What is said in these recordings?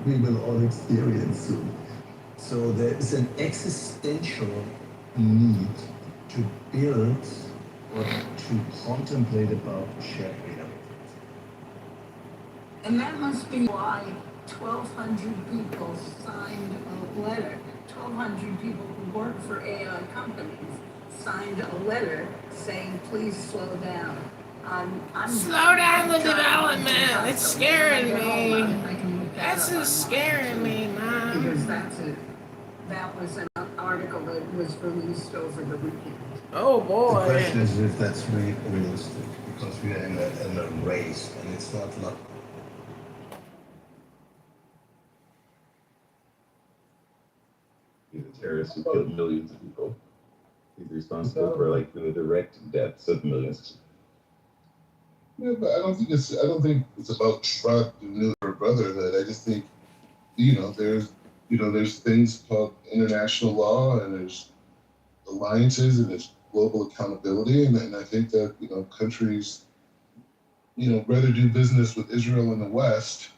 we will all experience soon. So there is an existential need to build or to contemplate about shared reality. And that must be why 1,200 people signed a letter. 1,200 people who work for AI companies signed a letter saying, please slow down. Slow down the development. It's scaring me. This is scaring me, Mom. Because that was an article that was released over the weekend. Oh The boy. question is if that's realistic, because we are in a race, and it's not like He's a terrorist who killed millions of people. He's responsible for like the direct deaths of millions. Yeah, but I don't think it's about Trump and or brotherhood. I just think there's things called international law, and there's alliances, and there's global accountability, and I think that countries rather do business with Israel in the West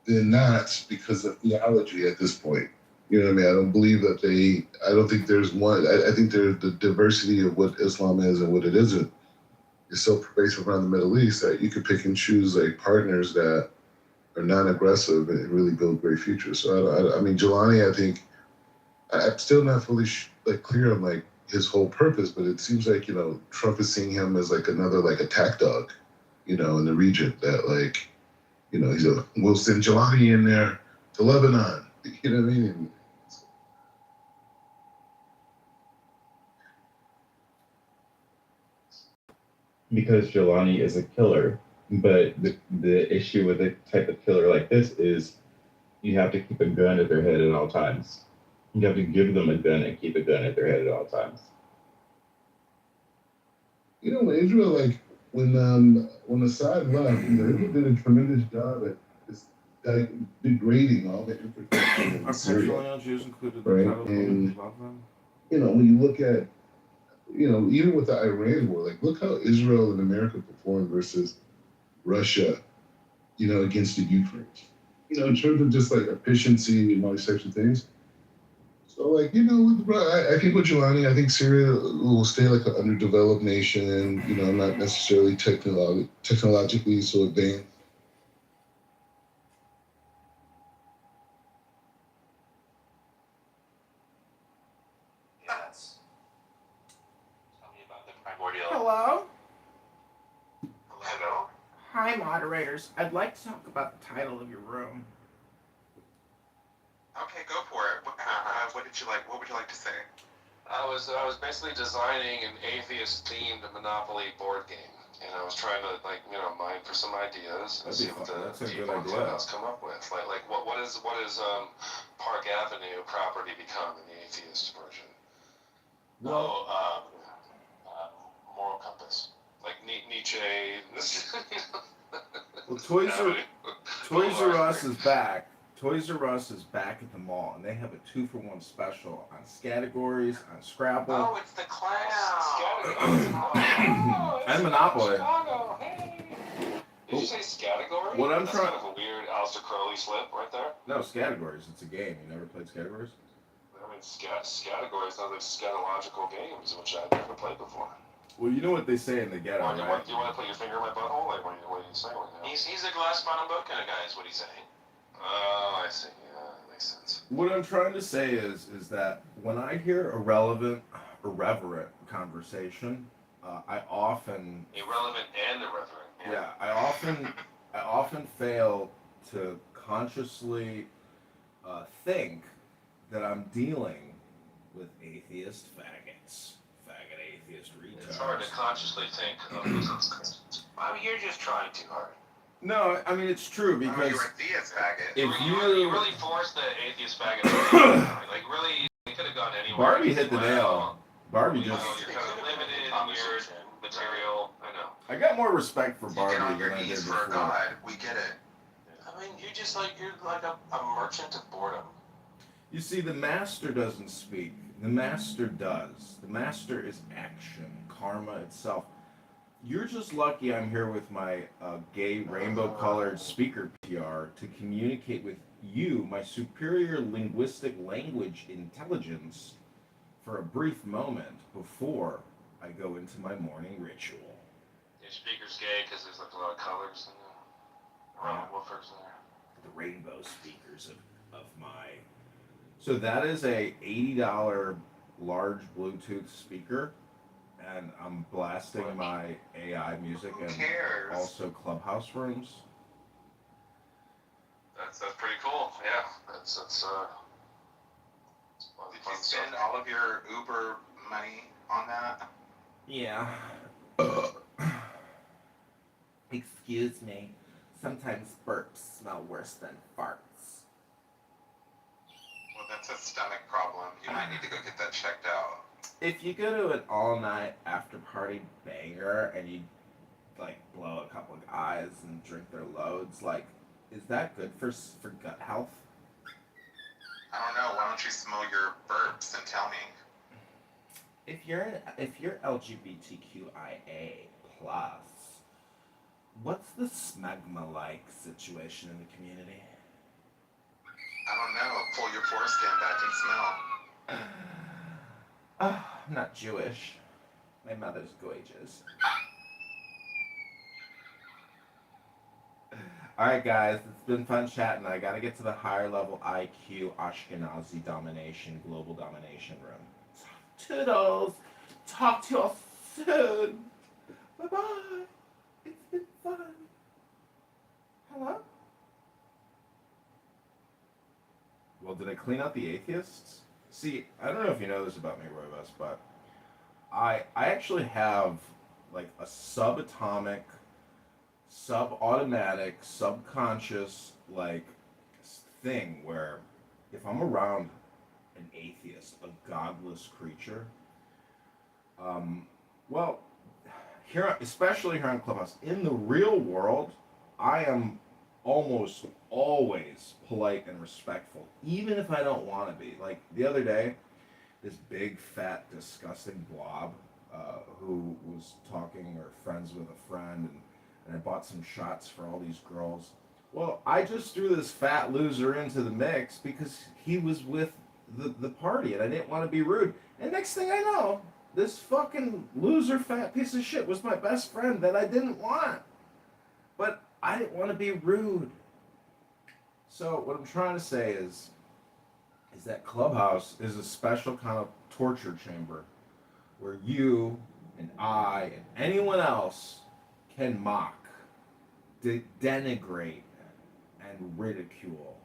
than not because of theology at this point. You know what I mean? I don't believe that I don't think there's one. I think there's the diversity of what Islam is and what it isn't is so pervasive around the Middle East that you could pick and choose like partners that are non-aggressive and really build great futures. So I mean, Jelani, I think I'm still not fully clear on like his whole purpose, but it seems like Trump is seeing him as like another like attack dog, in the region that like we'll send Jelani in there to Lebanon. You know what I mean? Because Jelani is a killer. But the issue with a type of killer like this is you have to keep a gun at their head at all times. You have to give them a gun and keep a gun at their head at all times. Israel, like when Assad left, Israel did a tremendous job at just degrading all the infrastructure in Syria. Right? And when you look at even with the Iran war, like look how Israel and America performed versus Russia, against the Ukraine. In terms of just like efficiency and all these types of things. So like, I think with Jelani, I think Syria will stay like an underdeveloped nation, not necessarily technologically so advanced. Yes. Tell me about the primordial. Hello? Hello? Hi, moderators. I'd like to talk about the title of your room. Okay, go for it. What did you like? What would you like to say? I was basically designing an atheist-themed Monopoly board game, and I was trying to mine for some ideas and see what the people in Clubhouse come up with. Like what is Park Avenue property become in the atheist version? Well, moral compass, like Nietzsche. well Toys R Us is back. Toys R Us is back at the mall, and they have a 2-for-1 special on Scattergories, on Scrabble. Oh, it's the clown. And Monopoly. Chicago. Hey. Did you say Scattergory? What I'm That's trying- kind of a weird Aleister Crowley slip right there. No, Scattergories. It's a game. You never played Scattergories? I mean, Scattergory sounds like scatological games, which I've never played before. Well, you know what they say in the ghetto, Do you right? want to put your finger in my butthole? Like, what are you saying right now? He's a glass bottom boat kind of guy, is what he's saying. Oh, I see. Yeah, that makes sense. What I'm trying to say is that when I hear irreverent conversation, I often Irrelevant and irreverent. yeah, I often fail to consciously think that I'm dealing with atheist faggots, faggot atheist retards. It's hard to consciously think of those. I mean, you're just trying too hard. No, I mean it's true because you're a theist faggot. if you really forced the atheist faggot. Like really, we could have gone anywhere. Barbie hit the nail. Barbie just. You're kind of limited in your material. I know. I got more respect for Barbie You get on your than I did knees for before. a god. We get it. I mean, you're like a merchant of boredom. You see, the master doesn't speak. The master does. The master is action, karma itself. You're just lucky I'm here with my gay rainbow colored speaker PR to communicate with you, my superior linguistic language intelligence, for a brief moment before I go into my morning ritual. Your speaker's gay because there's like a lot of colors and Yeah, woofers in there. the rainbow speakers of my. So that is a $80 large Bluetooth speaker, and I'm blasting my AI music Who and cares? also Clubhouse rooms. That's pretty cool. Yeah, that's Did you spend all of your Uber money on that? Yeah. Excuse me. Sometimes burps smell worse than farts. Well, that's a stomach problem. You might need to go get that checked out. If you go to an all night after party banger and you like blow a couple of guys and drink their loads, like, is that good for gut health? I don't know. Why don't you smell your burps and tell me? If you're LGBTQIA plus, what's the smegma like situation in the community? I don't know. Pull your foreskin back and smell. I'm not Jewish. My mother's gorgeous. All right, guys, it's been fun chatting. I gotta get to the higher level IQ Ashkenazi domination, global domination room. Toodles. Talk to you soon. Bye bye. It's been fun. Hello? Well, did I clean out the atheists? See, I don't know if you know this about me, Roybus, but I actually have like a subatomic, subautomatic, subconscious like thing where if I'm around an atheist, a godless creature, um, well, here, especially here on Clubhouse, in the real world, I am almost always polite and respectful, even if I don't want to be. Like the other day, this big, fat, disgusting blob who was talking or friends with a friend, and I bought some shots for all these girls. Well, I just threw this fat loser into the mix because he was with the party, and I didn't want to be rude. And next thing I know, this fucking loser, fat piece of shit was my best friend that I didn't want. But I didn't want to be rude. So what I'm trying to say is that Clubhouse is a special kind of torture chamber where you and I and anyone else can mock, denigrate, and ridicule.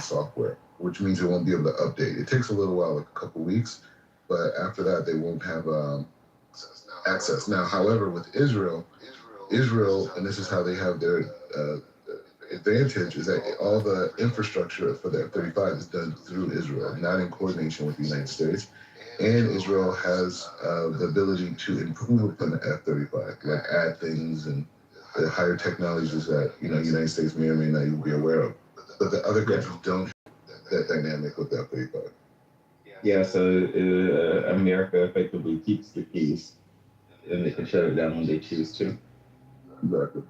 Software, which means it won't be able to update. It takes a little while, like a couple weeks, but after that, they won't have access. Now, however, with Israel, and this is how they have their advantage, is that all the infrastructure for the F-35 is done through Israel, not in coordination with the United States. And Israel has the ability to improve upon the F-35, like add things and the higher technologies that United States may or may not even be aware of. But the other countries don't have that dynamic with the F-35. Yeah, so America effectively keeps the keys, and they can shut it down when they choose to. Exactly.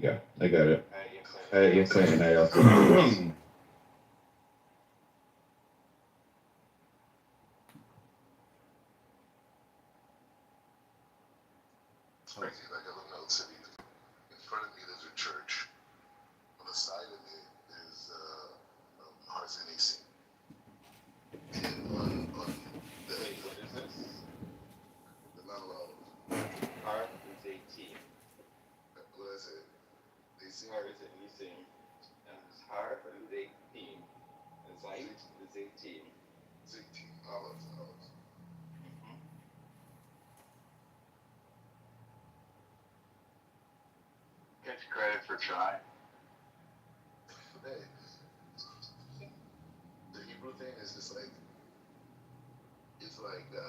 Yeah, I got it. Yes, and I also. It's crazy. Like I live in Old City. In front of me, there's a church. On the side of it is Hearts and AC. And on the What is this? Mount Olive. Heart is 18. What did I say? AC. Heart is 18. And his heart is 18. And Zeit is 18. It's 18. Olives. Mm-hmm. Get credit for trying. Hey, the Hebrew thing is just like, it's like, I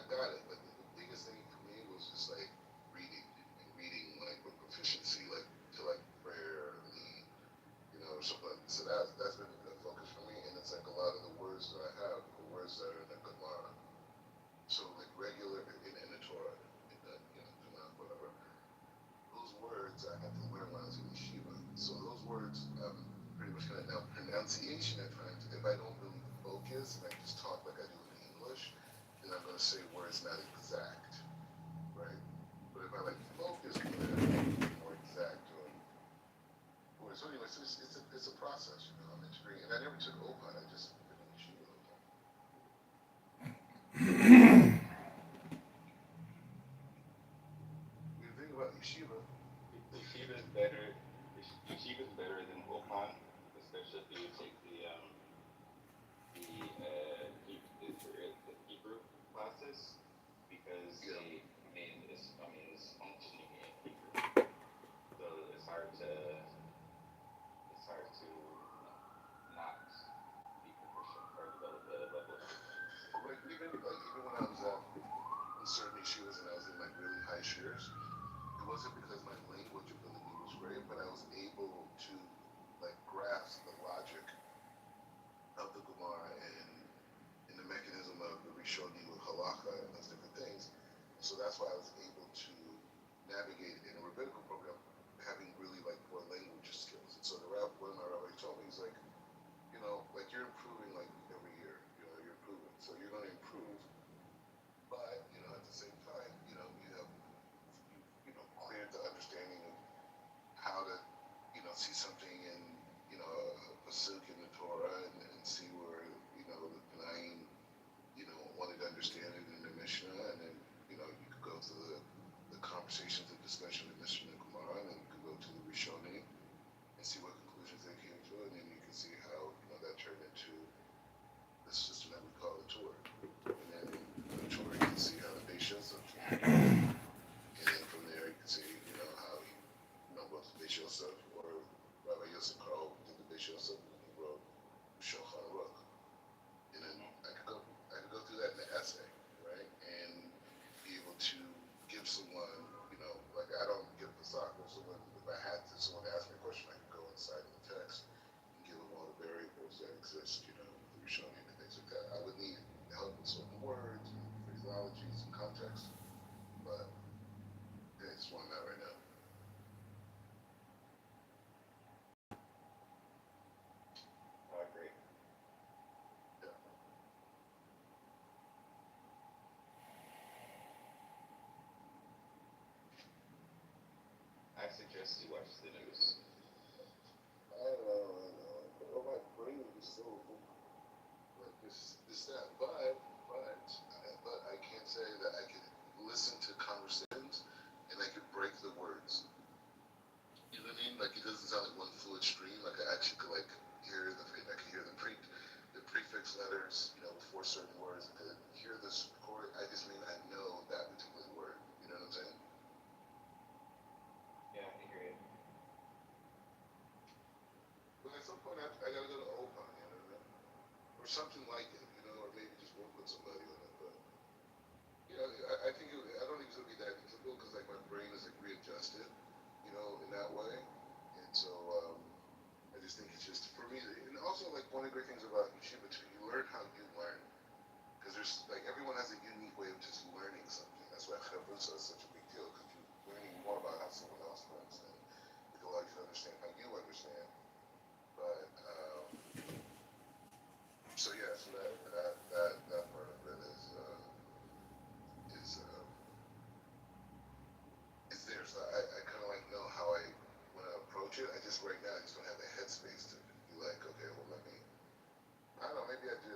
got it, but the biggest thing for me was just like reading, and reading like with proficiency, like to like prayer, or something like that. So that's been a good focus for me, and it's like a lot of the words that I have are words that are in a good where it's not exact, right? But if I like focus on it, I can be more exact or so anyway, so it's a process, you know, I'm integrating, and I never took Opon, I just been in Yeshiva. The thing about Yeshiva, Yeshiva is better. Yeshiva is better than Opan, especially if you take the Hebrew classes because yeah, it's functioning in Hebrew, so it's hard to not be proficient or develop a level of proficiency. even when I was in certain Yeshivas and I was in like really high shares, it wasn't because my language ability was great, but I was able to like grasp the logic of the Gemara and the mechanism of the Rishoni with Halacha and those different things. So that's why I was able to navigate in a rabbinical program having really like poor language skills. And so one of my rabbis told me, he's like, you know, like you're improving like every year, you know, you're improving. So you're going to improve, but, you know, at the same time, you know, cleared the understanding of how to, you know, see something in, you know, a pasuk in the Torah and see where, you know, the Tanaim, you know, wanted to understand it in the Mishnah, and then, you know, you could go to the conversations and discussion of Mishnah and Gemara, and then you could go to the Rishonim and see what conclusions they came to, and then you can see how, you know, that turned into the system that we call the Torah. And then in the Torah, you can see how the Beis Yosef came to it. And then from there, you can see, you know, how he, you know, both Beis Yosef or Rabbi Yosef Karo did the Beis Yosef, and he wrote Shulchan Aruch. And then I could go through that in the essay, right? And be able to give someone, you know, like I don't give the sock, but someone, if I had to, someone ask me a question, I could go inside of the text and give them all the variables that exist, you know, the Rishonim and things like that. I would need help with certain words and phraseologies and context, but yeah, it's one that right now. Great. Yeah. I suggest you watch the news. I know. But my brain is so like this that, but I can't say that I can listen to conversations and I can break the words. You know what I mean? Like it doesn't sound like one fluid stream. Like I actually could like hear I could hear the prefix letters, you know, before certain words. I could hear this chord. I just mean I know that particular word. You know what I'm saying? Yeah, I hear you. But at some point I gotta go to Opon, you know what I mean? Or something like it, you know, or maybe just work with somebody on it. But you know, I think I don't think it's gonna be that difficult because like my brain is like readjusted, you know, in that way. And so I just think it's just for me. And also like one of the great things about yeshiva too, you learn how you learn because there's like everyone has a unique way of just learning something. That's why chavrusa is such a big deal because you're learning more about how someone else learns and it allows you to understand how you understand. But so yeah, so that part of it is is there. So I kind of like know how I want to approach it. I just right now I just don't have the headspace to be like, okay, well let me. I don't know. Maybe I do.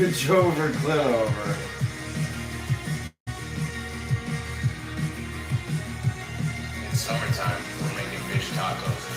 Kitover, Kitover. It's summertime. We're making fish tacos.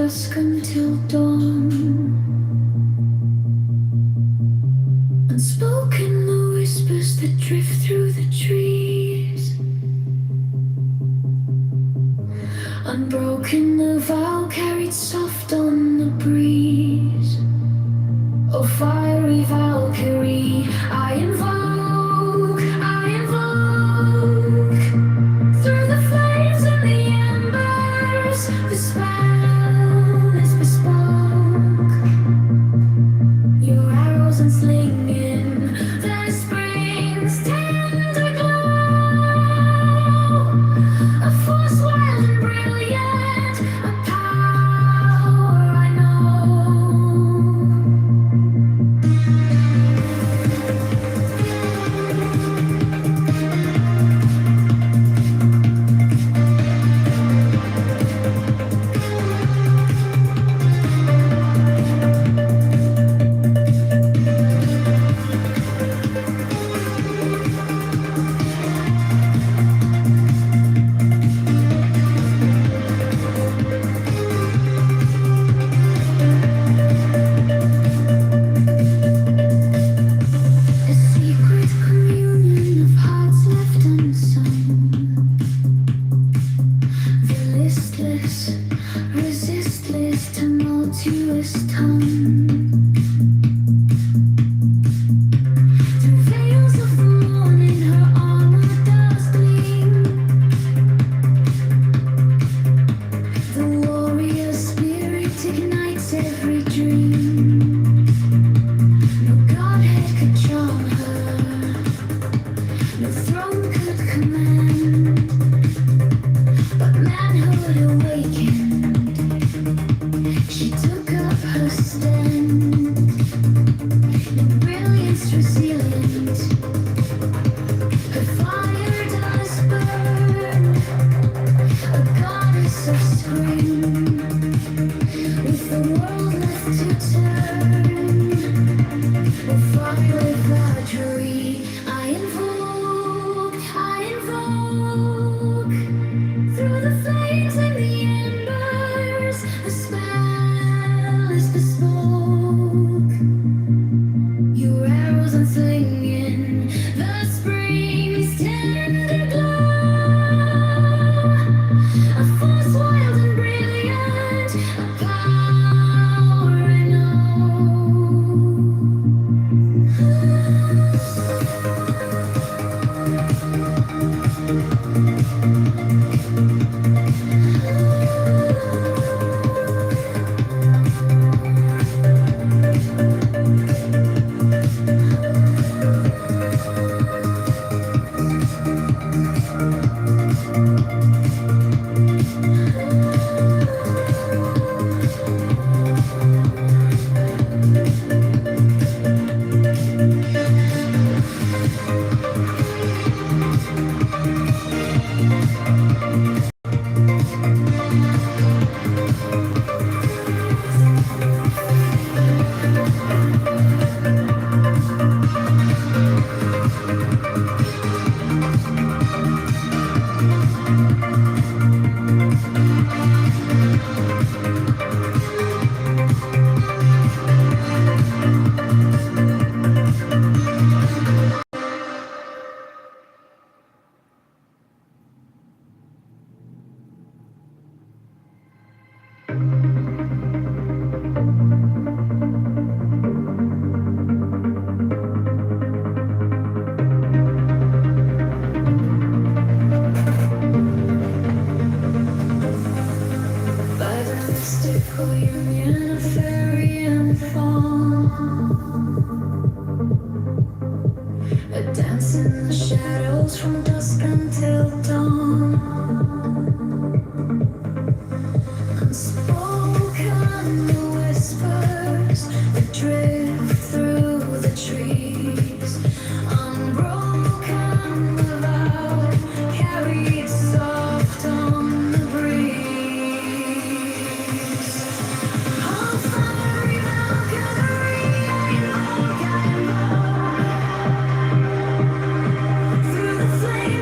dusk until dawn. Unspoken the whispers that drift through the trees. Unbroken the vow carried soft on the breeze. Oh, fiery Valkyrie, I invoke, through the flames and the embers, the spell is bespoke. Your arrows unslinging, the spring's tender glow. A force wild and brilliant, a power I know. A secret communion of hearts left unsung. The listless, resistless, tumultuous tongue. Through veils of the morning, her armor does gleam. The warrior spirit ignites every dream. No godhead could charm her, no throne could command, but manhood awakened, she took up her stand. In brilliance resilient, her fire does burn, a goddess of spring, with the world left to turn. Oh, fiery Valkyrie, I invoke, through the flames and the embers, the spell is bespoke. Your arrows unslinging, the spring's tender glow. A force wild and brilliant, a power I know. By the mystical union of fairy and fawn, a dance in the shadows from dusk until dawn. Unspoken the whispers that drift through the trees. Unbroken the vow carried soft on the breeze. Oh, fiery Valkyrie, I invoke, through the flames.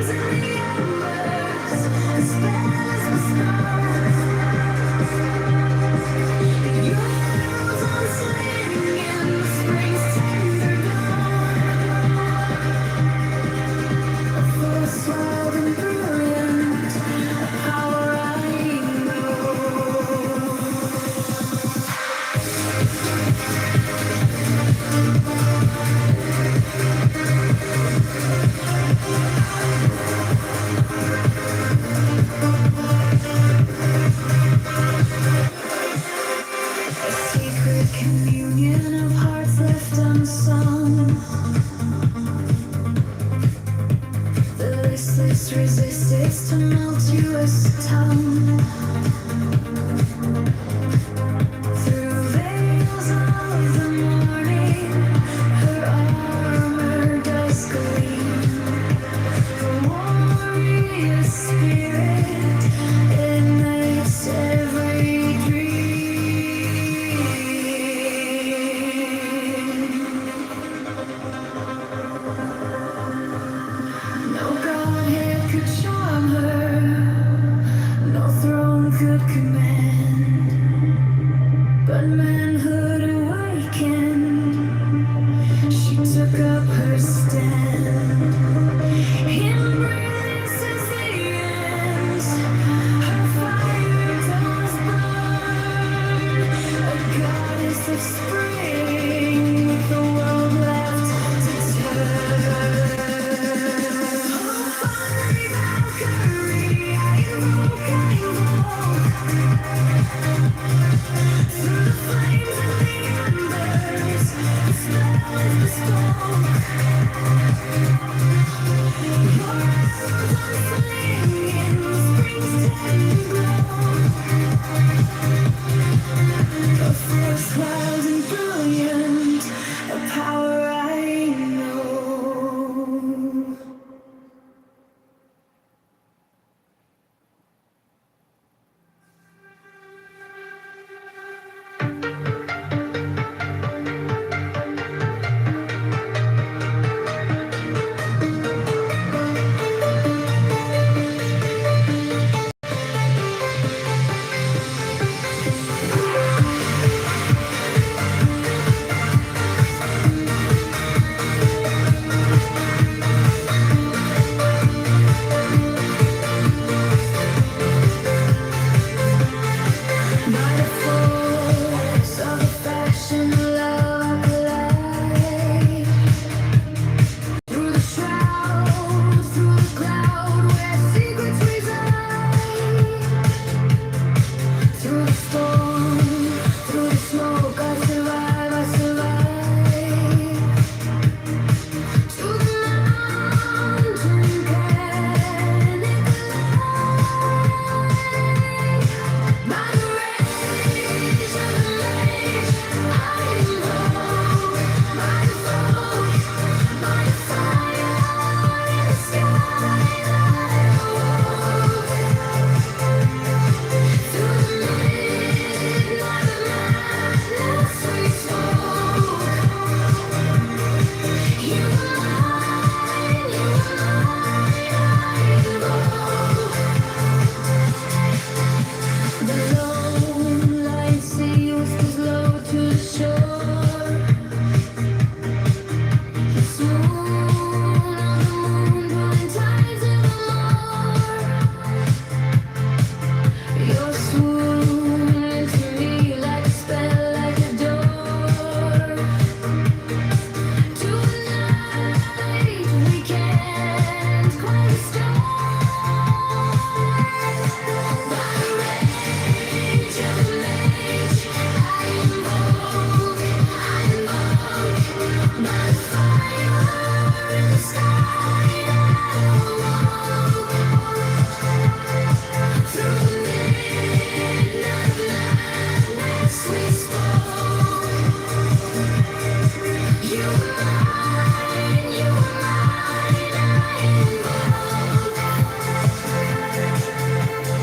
Restless, resist its tumultuous tongue. Through veils of the morning, her armor does gleam. Her warrior spirit ignites every dream. No godhead could charm her, no throne could command, but manhood awakened, she took up her stand. Embraces the ends, her fire does burn, a goddess of spring, with the world left to turn. Fiery Valkyrie, I invoke. Through the flames and the embers, the spell is bespoke. Your arrows unslinging, spring's tender glow. A force wild and brilliant, a power I know. By the force of affection, love collide. Through the shroud, through the cloud, where secrets reside. Through the storm, through the smoke, I survive, I survive. To the mountain panic light. By the rage of the mage, I invoke. By the smoke, by the fire in the sky that awoke. Through the midnight of madness we spoke. You were mine, I invoke. The lone light sea whispers low to the shore. The swoon of the moon pulling tides evermore. Your swoon into me like a spell, like a door. To a night we can't quite storm. By the rage of the mage, I invoke. By the fire in the sky that awoke. Through the midnight of madness we spoke. You were mine, I invoke.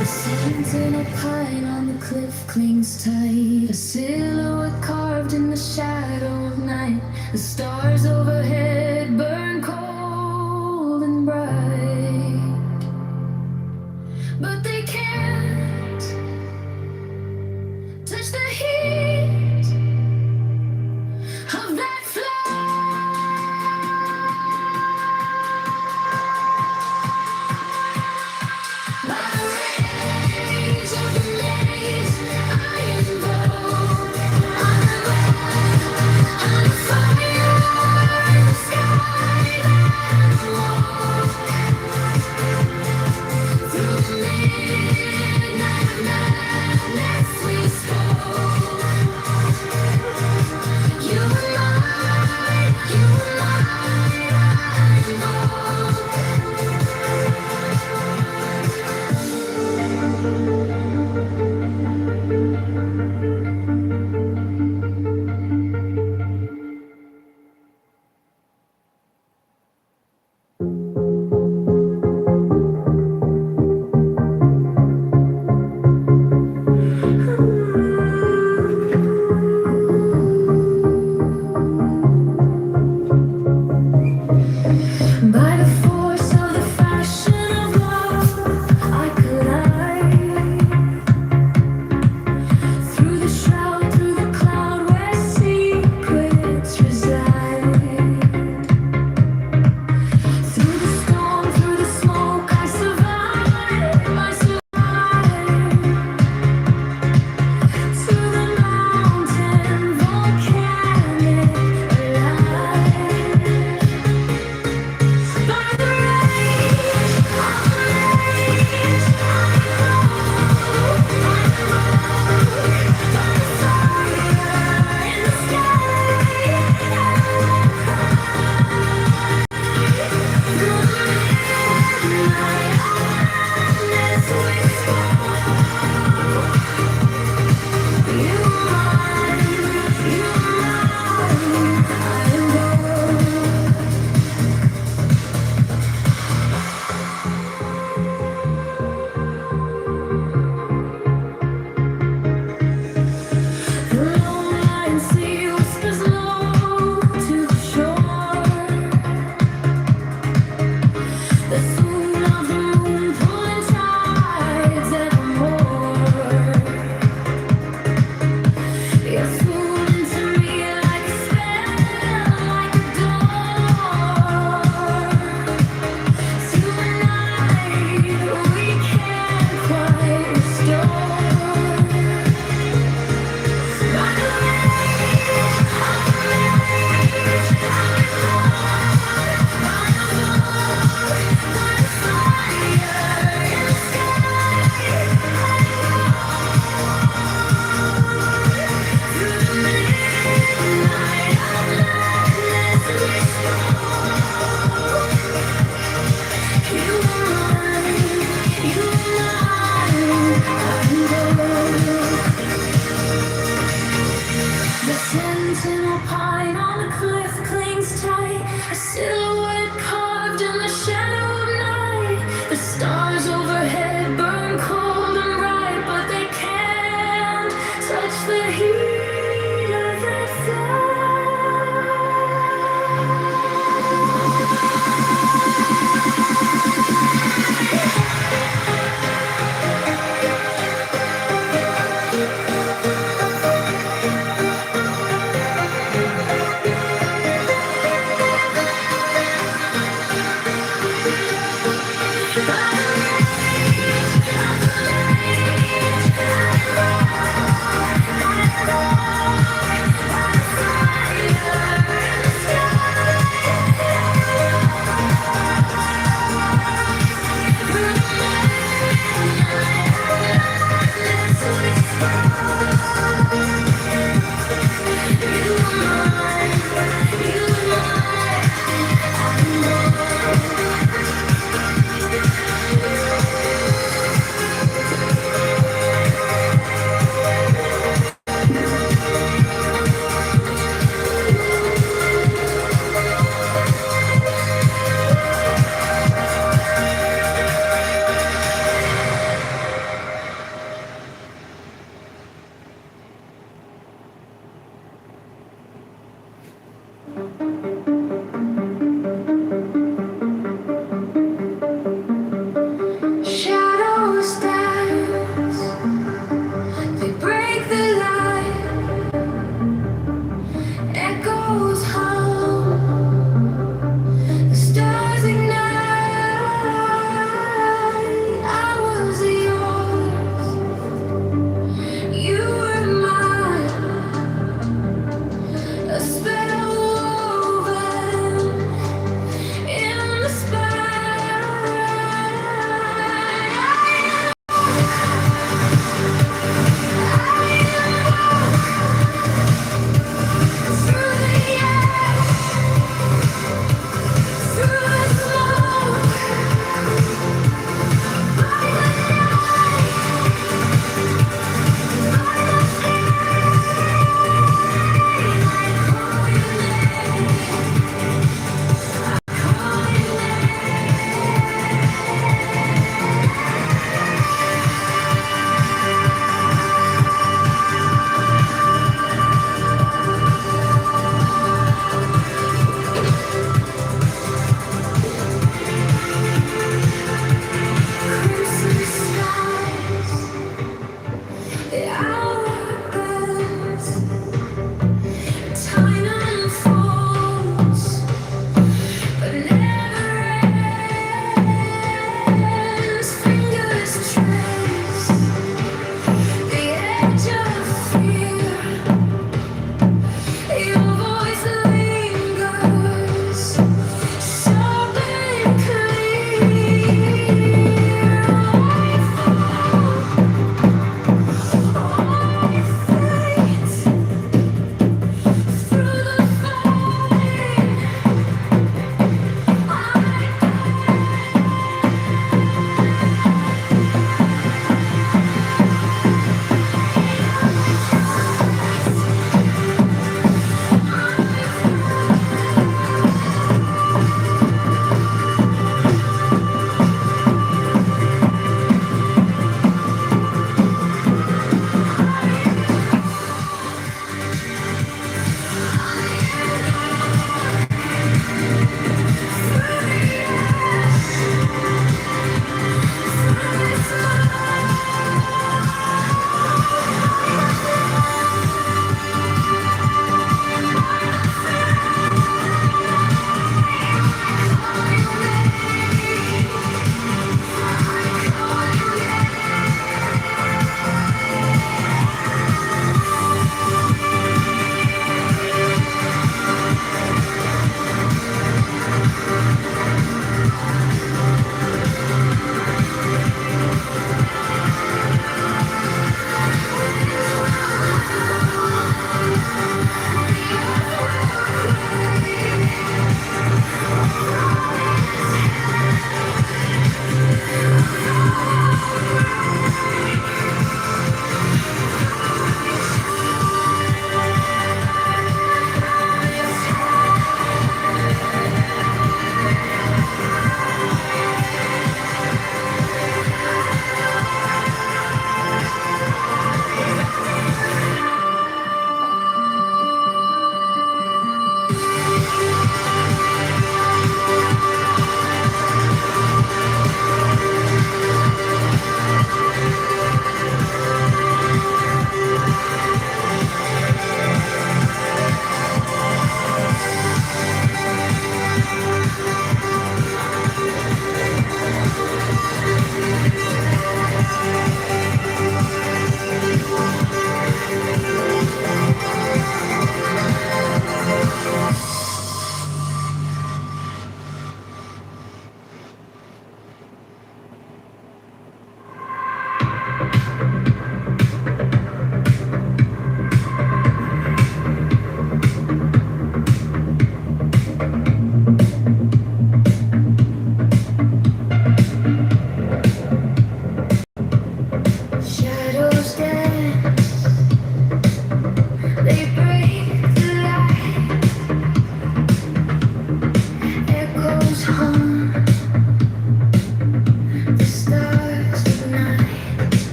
A sentinel pine on the cliff clings tight, a silhouette carved in the shadow of night. The stars overhead burn cold and bright, but they can't touch the heat of that flame. By the rage of the maze, I invoke.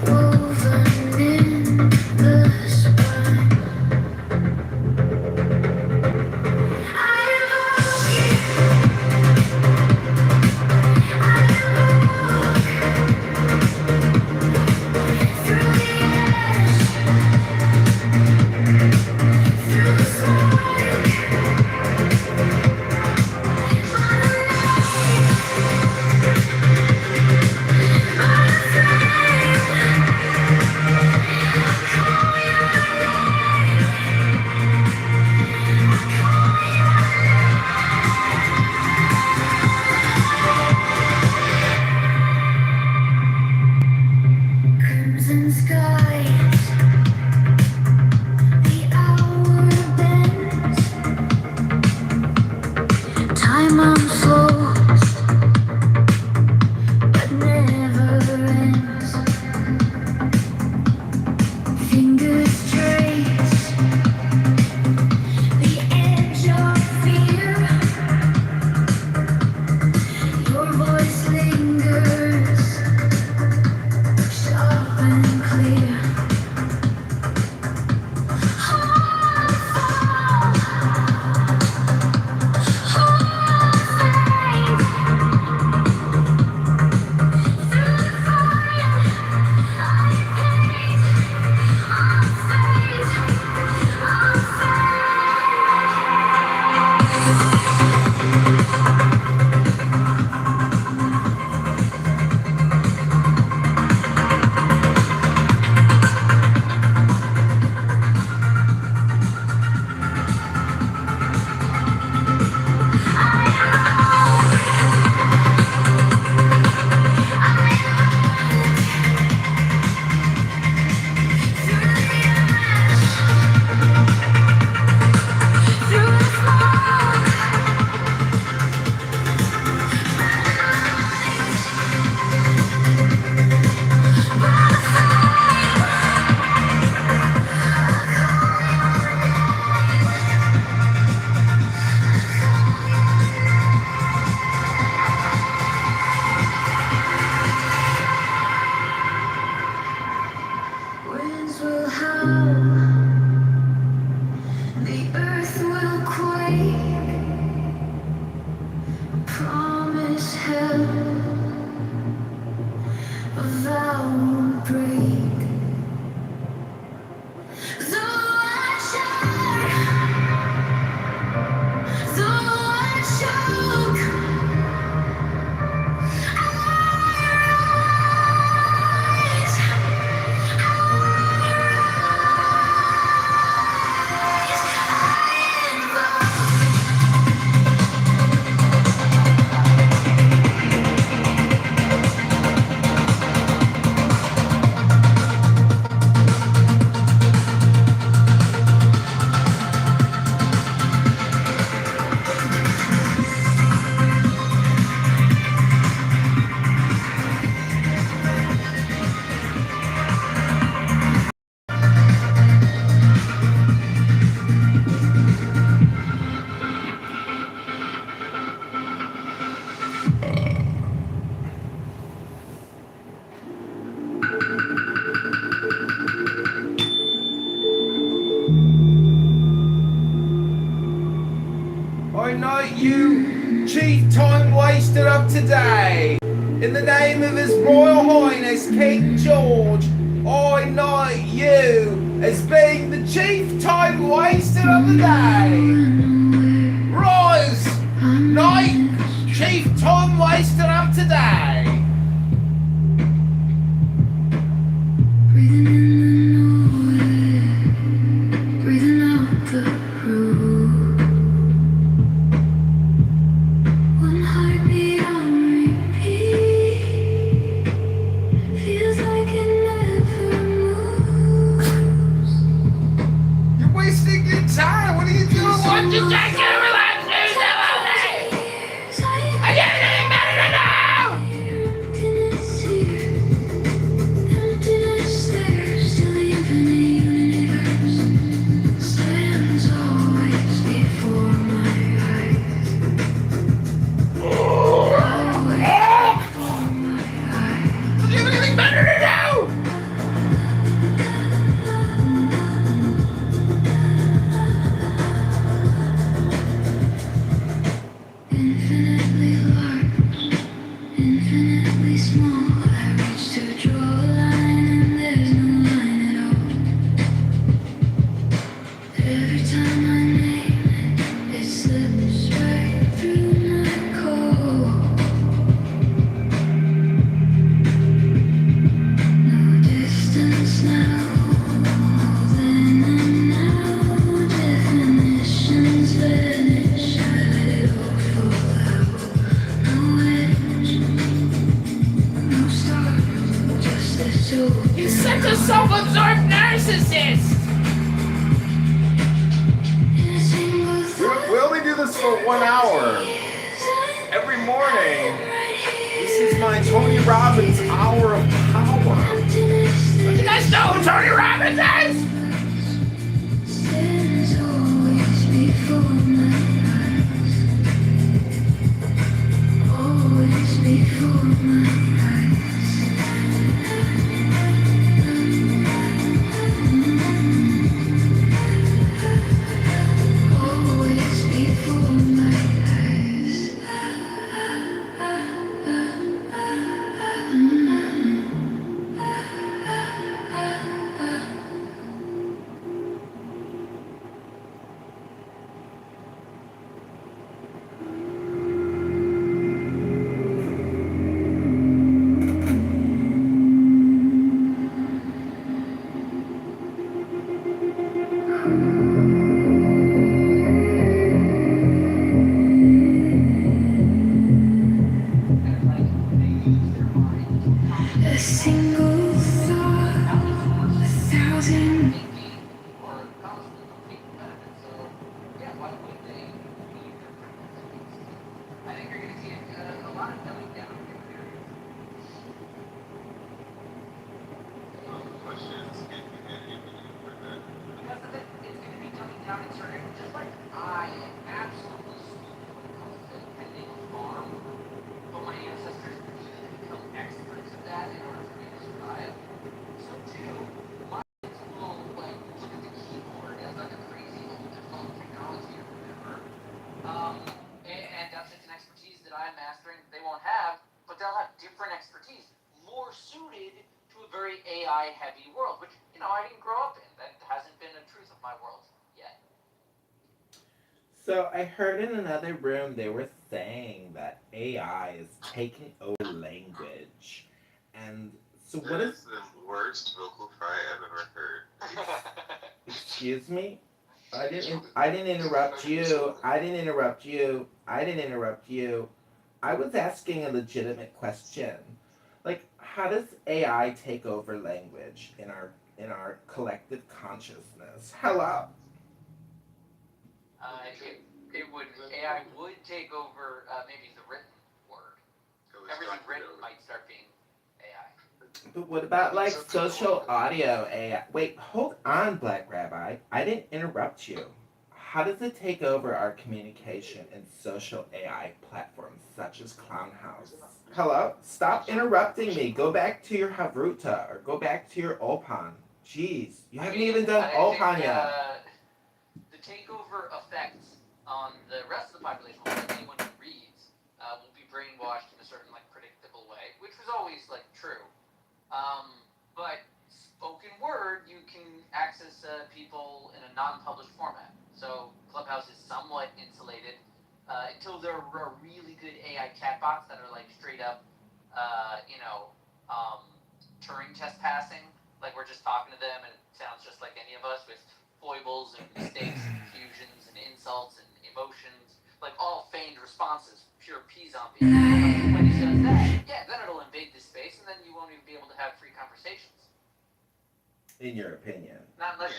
woven in the spine. I invoke you. I invoke through the ash, through the smoke. Crimson skies, the hour bends. Time unfolds, but never ends. Fingers trace the edge of fear. Your voice lingers, sharp and clear. Winds will howl, the earth will quake. Promise held, a vow will break. Though I shout, though I choke, I knight you, chief time waster of today. In the name of His Royal Highness King George, I knight you as being the chief time waster of the day. Rise, knight, chief time waster of today. breathing in the nowhere, breathing out the road. One heartbeat on repeat, feels like it never moves. You're wasting your time. What are you doing? You're such a self-absorbed narcissist. We only do this for 1 hour. Every morning. This is my Tony Robbins hour of power. You guys know who Tony Robbins is? A single thought, 1,000. And that's just an expertise that I'm mastering that they won't have, but they'll have different expertise, more suited to a very AI heavy world, which, I didn't grow up in. That hasn't been a truth of my world yet. So I heard in another room they were saying that AI is taking over language. And so what is the worst vocal fry I've ever heard. excuse me? I didn't interrupt you. I didn't interrupt you. I didn't interrupt you. I was asking a legitimate question. Like, how does AI take over language in our collective consciousness? Hello. AI would take over maybe the written word. Everything written might start being AI. But what about like social audio AI? Wait, hold on, Black Rabbi. I didn't interrupt you. How does it take over our communication in social AI platforms such as Clownhouse? Hello? Stop interrupting me. Go back to your Havruta or go back to your Opan. Jeez, you haven't even done Opan yet. The takeover effects on the rest of the population, anyone who reads, will be brainwashed in a certain predictable way, which was always true. But spoken word, you can access people in a non-published format. So Clubhouse is somewhat insulated until there are really good AI chatbots that are straight up, Turing test passing. We're just talking to them and it sounds just like any of us with foibles and mistakes and confusions and insults and emotions, all feigned responses, pure peas on beans. When he does that, then it'll invade this space and then you won't even be able to have free conversations. In your opinion. Not unless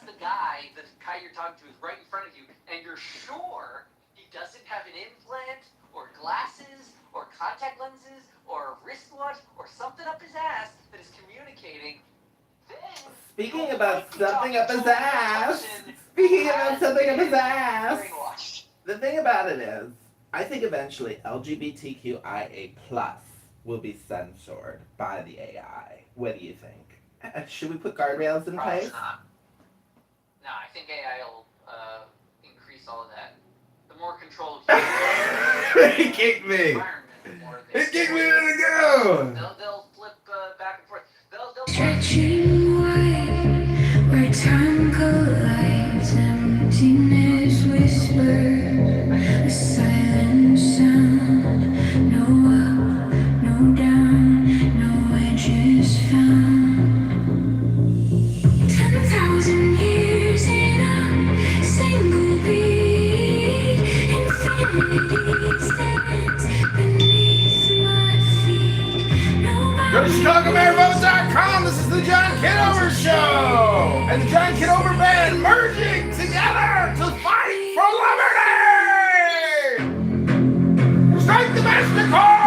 the guy you're talking to is right in front of you and you're sure he doesn't have an implant or glasses or contact lenses or a wristwatch or something up his ass that is communicating. Speaking about something up his ass. The thing about it is, I think eventually LGBTQIA+ will be censored by the AI. What do you think? Should we put guardrails in place? Not. No, I think AI will increase all of that. The more control He kicked me! He kicked me to the go! They'll flip back and forth. They'll Stretching wide, where time collides, emptiness whispers, a silent sound, no up, no down, no edges found. 10,000 years in a single beat, infinity stands beneath my feet. Go to Chicago, MayorVote.com. This is the John Kitover Show. And the John Kitover Band merging together to fight for liberty. Strike the master chord.